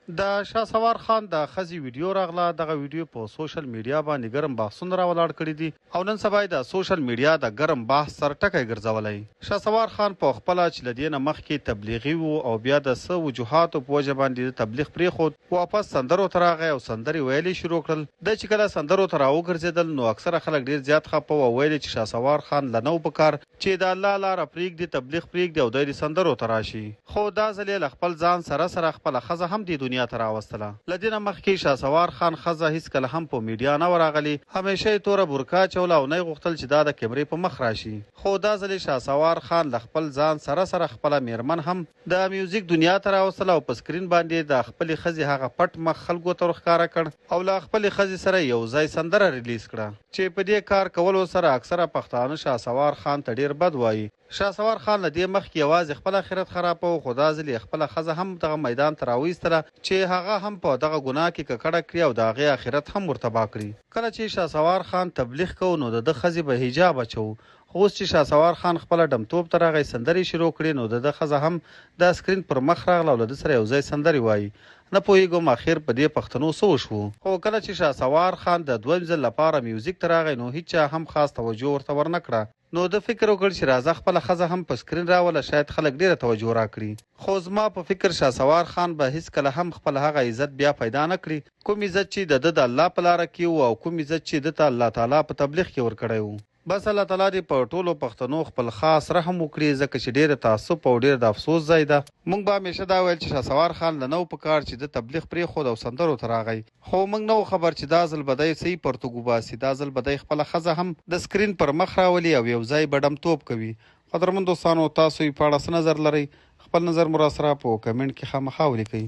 د شاسوار خان د خزي ویډیو راغله. دغه ویډیو په سوشل میډیا باندې ګرم بحثونه راولاړ کړي دي او نن سبا د سوشل میډیا د ګرم بحث سر ټکی ګرځولای. شاسوار خان په خپل چې لدینه مخکې تبلیغي وو او بیا د سو وجوهاتو په وجه باندې تبلیغ پرې خود واپس سندرو تراغه او سندري ویلي شروع کړل. د چې کله سندرو تراو ګرځیدل نو اکثره خلک ډیر زیات خپه او ویل چې شاسوار خان لنو پکار چې د الله لار پریک دی تبلیغ پریک دی او د سندرو تراشي. خو دا ځلې خپل ځان سره خپل خزه هم د دنیا ته راوستله. لدینه مخکې شاسوار خان خزه هیڅ کله هم په میډیا نه ورغلی. همیشه توره برکا چوله او نه غوښتل چې دا د کیمرې په مخ راشي. خو دا ځلې شاسوار خان خپل ځان سره خپل میرمن هم د میوزیک دنیا ته راوستله او په سکرین باندې د خپل خزه هغه پټ مخ خلکو ته ښکارا کړ او لا خپل خزه سره یو ځای سندره ریلیز کړه چې په دې کار کولو سره اکثره پښتانه شاسوار خان ته ډیر بد وایي. شاسوار خان لدی مخکې یوازې خپل آخرت خراب او خدا ځلې خپل خزه هم دغه میدان ته راوېستله چې هغه هم په دغه ګناه کې ککړه کړی او د هغې آخرت هم ورتباه کړي. کله چې شاسوار خان تبلیغ کو نو د خزې به حجاب اچو. خو اوس چې شاسوار خان خپل ډمتوب ته راغی سندري شروع کړي نو د خزه هم د سکرین پر مخ راغله او د سره یو ځای سندري وایي. نه پوهېږم اخر په دې پښتنو څه وشو. خو کله چې شاسوار خان د دویم ځل لپاره میوزیک ته راغی نو هیچا هم خاص توجه ورته ورنه کړه. نو د فکر وکړ چې راځه خپل خزه هم په سکرین راوله شاید خلک ډیره توجه راکړي. خو زما په فکر شاسوار خان به هیڅ کله هم خپل هغه عزت بیا پیدا نه کړي کوم عزت چې د الله په لار کې او کوم عزت چې د الله تعالی په تبلیغ کې ورکړی وو. بس الله تعالی دې په ټولو پښتنو خپل خاص رحم وکړي ځکه چې ډیره تعصب او ډیر د افسوس ځای ده. موږ به همیشه دا ویل چې شاسوار خان لنو په کار چې د تبلیغ پرې خود او سندرو ته راغی. خو موږ نو خبر چې دا ځل بدای صحیح پرتګو باسي. دا ځل بدای خپل خزه هم د سکرین پر مخ راولي او یو ځای بډم توپ کوي. قدرمن دوستانو تاسو په اړه څه نظر لرئ؟ خپل نظر مراسره په کمنټ کې خامخا ولیکئ.